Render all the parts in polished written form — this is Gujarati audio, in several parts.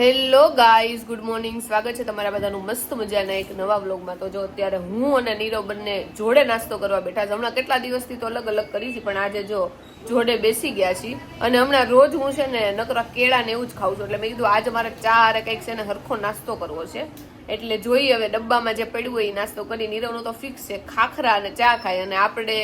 Hello guys, good morning. સ્વાગત છે તમારા બધાનું મસ્ત મજાના એક નવા વ્લોગમાં. તો જો અત્યારે હું અને નીરવ બંને જોડે નાસ્તો કરવા બેઠા છે. હમણાં કેટલા દિવસથી તો અલગ અલગ કરી છે, પણ આજે જો જોડે બેસી ગયા છીએ. અને હમણાં રોજ હું છે ને નકરા કેળા ને એવું જ ખાઉં છું, એટલે મેં કીધું આજે મારે ચા અરે કંઈક છે ને હરખો નાસ્તો કરવો છે. એટલે જોઈએ હવે ડબ્બામાં જે પડ્યું હોય એ નાસ્તો કરી. નીરવનું તો ફિક્સ છે ખાખરા અને ચા ખાય, અને આપણે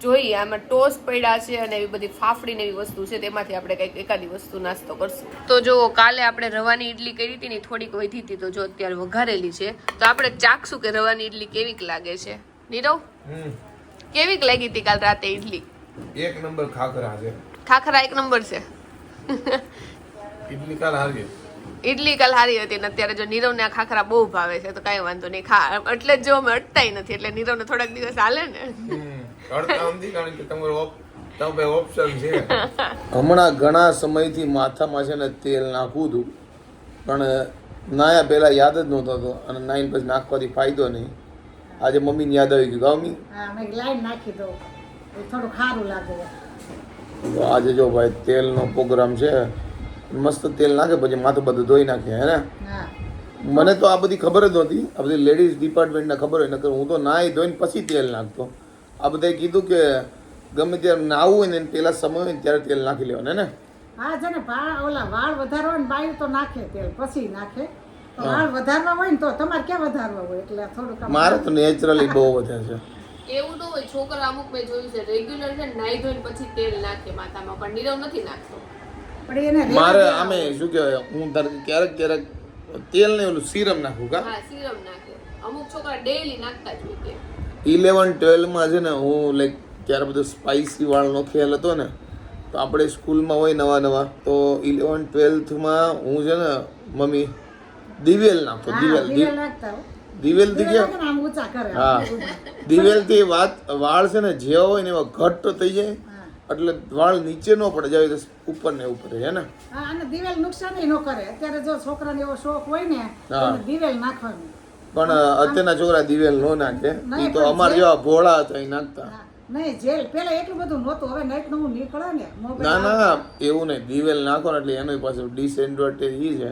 જોઈએ આમાં ટોસ્ટ પડ્યા છે અને એવી બધી ફાફડી ને એવી વસ્તુ છે, તેમાંથી આપણે કંઈક એકાદી વસ્તુ નાસ્તો કરશું. તો જો કાલે આપણે રવાની ઈડલી કરી હતી ને થોડીક વધી હતી, તો જો અત્યારે વઘારેલી છે. તો આપણે ચાખશું કે રવાની ઈડલી કેવીક લાગે છે. નીરવ, કેવીક લાગી હતી કાલ રાતે ઈડલી? એક નંબર ખાખરા છે. ખાખરા એક નંબર છે. ઈડલી કાલ હારી. ઈડલી કાલ હારી હતી ને અત્યારે જો નીરવને આ ખાખરા બહુ ભાવે છે, તો કાંઈ વાંધો નહીં ખા. એટલે જ જો અમે અટતાય નથી, એટલે નીરવને થોડાક દિવસ હાલે ને. હમણાં ઘણા સમયથી માથામાં છે ને તેલ નાખવું હતું, પણ નાયા પહેલા યાદ જ નહોતો હતો, અને નાઈન પછી નાખવાથી ફાયદો નહીં. આજે મમ્મીને યાદ આવી ગયું, ગામી લાઈન નાખી દો, થોડું ખારું લાગે. તો આજે જો ભાઈ તેલનો પ્રોગ્રામ છે, મસ્ત તેલ નાખે પછી માથું બધું ધોઈ નાખે હે ને. મને તો આ બધી ખબર જ નહોતી, આ બધી લેડીઝ ડિપાર્ટમેન્ટને ખબર હોય, નકર હું તો નાહી ધોઈને પછી તેલ નાખતો. આ બધાએ કીધું કે ગમે ત્યારે નાવું હોય ને પેલા સમય હોય ને ત્યારે તેલ નાખી લેવાનું ને. હા છે ને, ઓલા વાળ વધારવા હોય ને બાયું તો નાખે તેલ, પછી નાખે. વાળ વધારવા હોય ને તો તમારે ક્યાં વધારવા હોય, એટલે થોડુંક મારે તો નેચરલી બહુ વધે છે. એવું ન હોય, છોકરા અમુક મેં જોયું છે રેગ્યુલર છે નાઈ ધોઈને પછી તેલ નાખે માથામાં, પણ નીરવ નથી નાખતો. મારે આમે શું કહેવાય, હું ક્યારેક ક્યારેક તેલ ને ઓલું સીરમ નાખું કા. હા, સીરમ નાખે. અમુક છોકરા ડેઈલી નાખતા જ હોય. 11-12 માં છે ને હું લાઈક ત્યારે બધું સ્પાઇસી વાળનો ખેલ હતો ને, તો આપણે સ્કૂલમાં હોય નવા તો 11-12 માં હું છે ને મમ્મી દિવેલ નાખતો. દિવેલ થી ગયા. હા, દિવેલ થી વાળ છે ને જેવા હોય ને એવા ઘટ્ટ થઈ જાય, એટલે વાળ નીચે ન પડે, જાય ઉપર ને ઉપર હે ને. અને દિવેલ નુકસાન ન કરે. અત્યારે જો છોકરાને એવો શોખ હોય ને દિવેલ નાખવાનો, પણ અત્યારના છોકરા દિવેલ નો નાખે. એ તો અમાર જેવા ભોળા હતા એ નાખતા. નહીં, જેલ પેલા એટલું બધું નહોતું, હવે નાઈટ નવું નીકળે ને. ના એવું નહીં, દિવેલ નાખો ને એટલે એનો પાછું ડિસએડવાન્ટેજ એ છે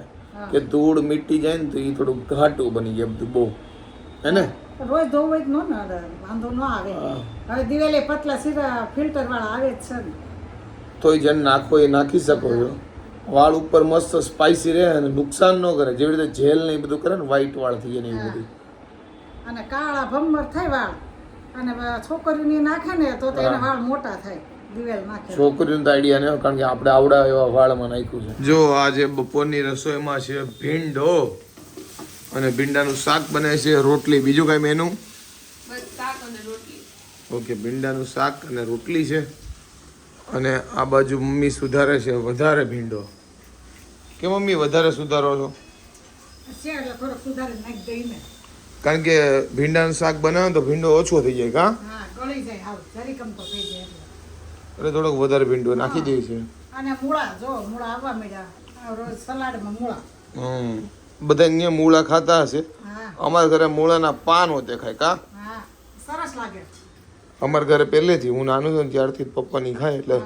કે ધૂળ મીટી જાય ને તો એ થોડું ઘાટું બની જાય બધું બહુ, હે ને. રોજ ધોવું હોય નો ને વાંધો ન આવે. હવે દિવેલે પતલા સીધા ફિલ્ટર વાળા આવે જ છે ને, તોય જેને નાખો એ નાખી શકો છો. વાળ ઉપર મસ્ત સ્પાઇસી રહે અને નુકસાન ન કરે, જેવી રીતે જેલ ને એ બધું કરે ને વ્હાઈટ વાળ થઈ જાય ને એ બધું. અને કાળા ભમર થાય વાળ, અને છોકરીઓની નાખે ને તો એના વાળ મોટા થાય. દિવેલ નાખે. છોકરીઓને તો આઈડિયા નહીં, કારણ કે આપણે આવડા એવા વાળમાં નાખ્યું છે. જો આજે બપોરની રસોઈમાં છે ભીંડો, અને ભીંડાનું શાક બને છે, રોટલી. બીજું કઈ મેનુ? બસ શાક અને રોટલી. ઓકે, ભીંડાનું શાક અને રોટલી છે. અને આ બાજુ મમ્મી સુધારે છે વધારે ભીંડો. કે મમ્મી વધારે સુધારો છો? કારણ કે ભીંડાનું શાક બનાવે તો ભીંડો ઓછો થઈ જાય કા. એટલે થોડોક વધારે ભીંડો નાખી દઈએ છે. અને મૂળા જો મૂળા આવવા મળ્યા રોજ સલાડમાં મૂળા. બધા અહીંયા મૂળા ખાતા હશે. અમારા ઘરે મૂળાના પાન હોતે ખાય કા. સરસ લાગે. અમારા ઘરે પહેલેથી હું નાનું છું ત્યારથી પપ્પાની ખાય, એટલે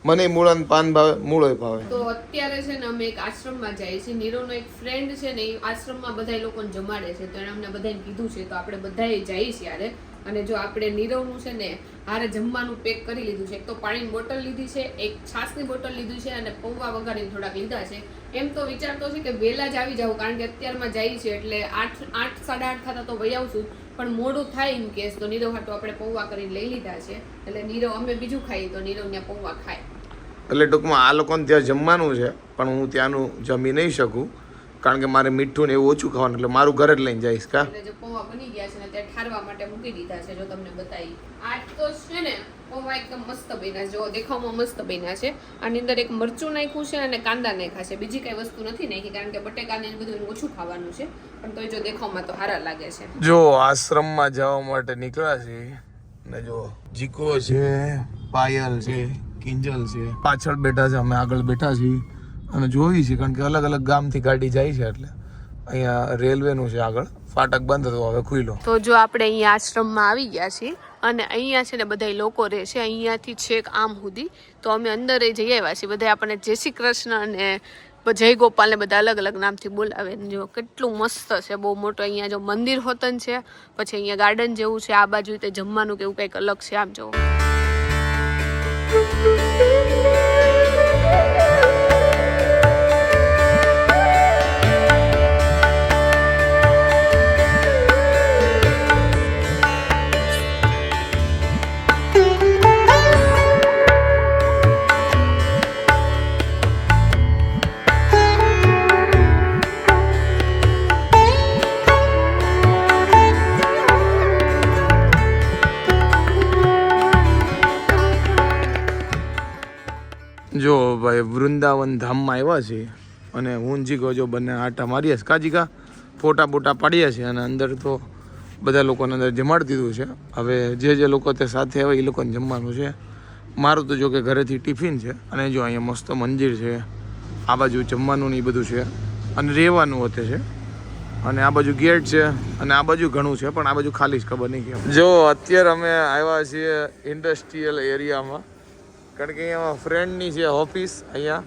મને મૂળાનું પાન ભાવે, મૂળો ભાવે. તો અત્યારે છે ને અમે એક આશ્રમમાં જઈએ છીએ. નીરવનો એક ફ્રેન્ડ છે ને એ આશ્રમમાં બધા લોકોને જમાડે છે, તો એને અમને બધાને કીધું છે, તો આપણે બધાએ જઈએ છીએ યારે. અને જો આપણે નીરવનું છે ને હારે જમવાનું પેક કરી લીધું છે. એક તો પાણીની બોટલ લીધી છે, એક છાસની બોટલ લીધી છે, અને પૌવા વઘારીને થોડાક લીધા છે. એમ તો વિચારતો છે કે વહેલા જ આવી જાવ, કારણ કે અત્યારમાં જઈએ છીએ એટલે 8-8:30 થતા તો વહી આવશું, પણ મોડું થાય એમ કેસ તો નીરવ હાટું આપણે પૌવા કરીને લઈ લીધા છે. એટલે નીરવ અમે બીજું ખાઈએ તો નીરવ ત્યાં પૌવા ખાય. એટલે ટૂંકમાં આ લોકોને ત્યાં જમવાનું છે, પણ હું ત્યાંનું જમી નહીં શકું, કારણ કે મારે મીઠું ને એવું ઓછું ખાવાનું, એટલે મારું ઘરે જ લઈને જઈશ કા. એટલે જે પૌવા બની ગયા છે ને તે ઠારવા માટે મૂકી દીધા છે. જો તમને બતાવી આજ તો છે ને પૌવા એકદમ મસ્ત બન્યા છે. જો દેખાવમાં મસ્ત બન્યા છે. આની અંદર એક મરચું નાખ્યું છે અને કાંદા નાખ્યા છે. બીજી કઈ વસ્તુ નથી નાખી, કારણ કે બટેકાને બધું ઓછું ખાવાનું છે, પણ તોય જો દેખાવમાં તો સારા લાગે છે. જો આશ્રમમાં જવા માટે નીકળ્યા છે ને જો જીકો છે, પાયલ છે, કિંજલ છે, પાછળ બેઠા છે, અમે આગળ બેઠા છીએ અને જોઈ છે, કારણ કે અલગ અલગ ગામથી ગાડી જાય છે. એટલે અહીંયા રેલવેનું છે આગળ, ફાટક બંધ હતો, હવે ખુલ્લો. તો જો આપણે અહીંયા આશ્રમમાં આવી ગયા છીએ, અને અહીંયા છે ને બધા લોકો રહે છે અહીંયાથી છેક આમ સુધી. તો અમે અંદર જઈ આવ્યા છીએ. બધા આપણને જય શ્રી કૃષ્ણ અને જય ગોપાલને બધા અલગ અલગ નામથી બોલાવે. જો કેટલું મસ્ત છે, બહુ મોટું. અહીંયા જો મંદિર હોતન છે, પછી અહીંયા ગાર્ડન જેવું છે, આ બાજુ તે જમવાનું કે એવું કંઈક અલગ છે. આમ જો જો ભાઈ વૃંદાવન ધામમાં આવ્યા છે અને હું જીગો જો બંને આટા માર્યા છે કાજીકા ફોટા બોટા પાડ્યા છે અને અંદર તો બધા લોકોને અંદર જમાડી દીધું છે. હવે જે લોકો તે સાથે આવે એ લોકોને જમવાનું છે. મારું તો જો કે ઘરેથી ટિફિન છે અને જો અહીંયા મસ્ત મંદિર છે, આ બાજુ જમવાનું ને એ બધું છે અને રહેવાનું હોતે છે અને આ બાજુ ગેટ છે અને આ બાજુ ઘણું છે પણ આ બાજુ ખાલી જ ખબર નહીં કેમ. જો અત્યારે અમે આવ્યા છીએ ઇન્ડસ્ટ્રીયલ એરિયામાં કારણ કે અહીંયા ફ્રેન્ડની છે ઓફિસ અહીંયા,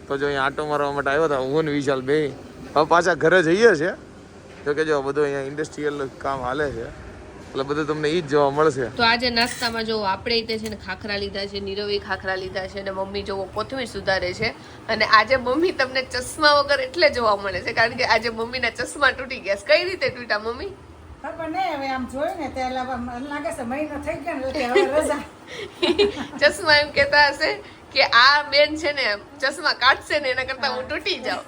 તો જો અહીંયા આટો મારવા માટે આવ્યો હતા હું ને વિશાલ બે. હવે પાછા ઘરે જઈએ છે. જો કે જો બધું અહીંયા ઇન્ડસ્ટ્રીયલ કામ હાલે છે એટલે બધું તમને ઈ જ જોવા મળશે. તો આજે નાસ્તામાં જો આપણે તે છે ને ખાખરા લીધા છે, નીરવે ખાખરા લીધા છે અને મમ્મી જો કોથમીર સુધારે છે. અને આજે મમ્મી તમને ચશ્મા વગર એટલે જોવા મળે છે કારણ કે આજે મમ્મીના ચશ્મા તૂટી ગયા છે. કઈ રીતે તૂટ્યા મમ્મી? ખબર નહીં, હવે આમ જોયું ને ત્યારે લાગે છે મહિનો થઈ ગયો ને એટલે હવે રજા. ચશ્મા એમ કહેતા હશે કે આ બેન છે ને ચશ્મા કાઢશે ને એના કરતા હું તૂટી જાઉં.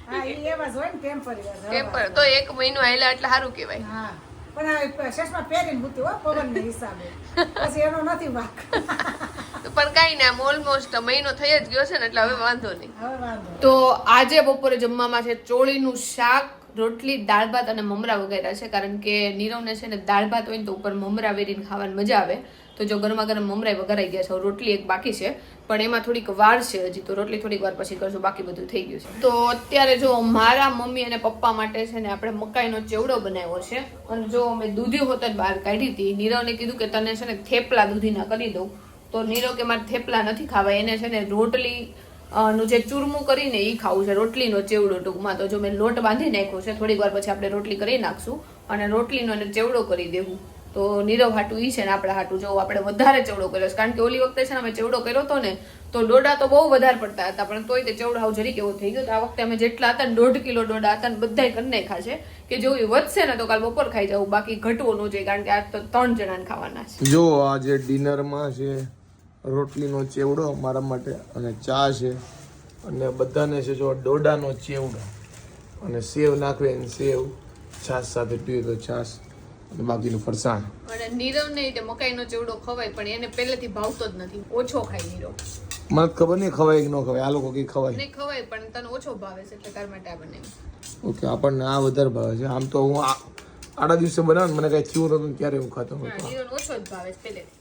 હા એ એવા જ હોય ને ટેમ્પર તો એક મહિનો આયલા એટલે સારું કહેવાય. હા પણ આ ચશ્મા પહેરીને મૂતું હો પવનના હિસાબે, પછી એનો નથી વાક. પણ કઈ ને આમ ઓલમોસ્ટ મહિનો થઈ જ ગયો છે ને એટલે હવે વાંધો નહીં. હવે વાંધો. તો આજે બપોરે જમવામાં છે ચોળીનું શાક, રોટલી, દાળ ભાત અને મમરા વગેરે છે કારણ કે નીરવને છે ને દાળ ભાત હોય ને તો ઉપર મમરા વેરીને ખાવાની મજા આવે. તો જો ગરમા ગરમ મમરા વઘારાઈ ગયા છે. રોટલી એક બાકી છે પણ એમાં થોડીક વાર છે હજી, તો રોટલી થોડીક વાર પછી કરશું, બાકી બધું થઈ ગયું છે. તો અત્યારે જો મારા મમ્મી અને પપ્પા માટે છે ને આપણે મકાઈનો ચેવડો બનાવ્યો છે અને જો અમે દૂધી હોત જ બહાર કાઢી હતી. નીરવને કીધું કે તને છે ને થેપલા દૂધીના કરી દઉં, તો નીરવ કે મારે થેપલા નથી ખાવા, એને છે ને રોટલી નું જે ચૂરમું કરીને એ ખાવું છે, રોટલીનો ચેવડો ટૂંકમાં. તો જો મેં લોટ બાંધી નાખ્યો છે, થોડીક વાર પછી આપણે રોટલી કરી નાખશું અને રોટલીનો એને ચેવડો કરી દેવું. તો નીરવ હાટું ઈ છે ને આપણા હાટું જો આપણે વધારે ચેવડો કર્યો છે કારણ કે ઓલી વખતે છે ને અમે ચેવડો કર્યો હતો ને તો ડોડા તો બહુ વધારે પડતા હતા પણ તોય તે ચેવડો હાવ જરીક એવો થઈ ગયો. આ વખતે અમે જેટલા હતા ને 1.5 કિલો ડોડા હતા ને બધાય કરી નાખ્યા છે કે જો એ વધશે ને તો કાલ બપોર ખાઈ જવું, બાકી ઘટવું ન જોઈએ કારણ કે આજ તો 3 જણાને ખાવાના છે. જો આજે ડિનરમાં છે રોટલીનો ચેવડો મારા માટે અને ચા છે અને બધાને છે જો ડોડાનો ચેવડો અને સેવ નાખવે ને સેવ, છાશ સાથે પીવે તો છાશ અને બાકીનું ફરસાણ. અને નીરવ ને તે મકાઈનો ચેવડો ખવાય પણ એને પહેલેથી ભાવતો જ નથી, ઓછો ખાય નીરવ. મને ખબર નહીં ખવાય કે ન ખવાય, આ લોકો કઈ ખવાય નહીં ખવાય પણ તને ઓછો ભાવે છે એટલે તાર માટે આ બને. ઓકે આપણને આ વધારે ભાવે છે. આમ તો હું આડા દિવસે બનાવું મને કઈ થયું નતું ત્યારે હું ખાતો હતો. નીરવ ઓછો જ ભાવે છે પહેલેથી.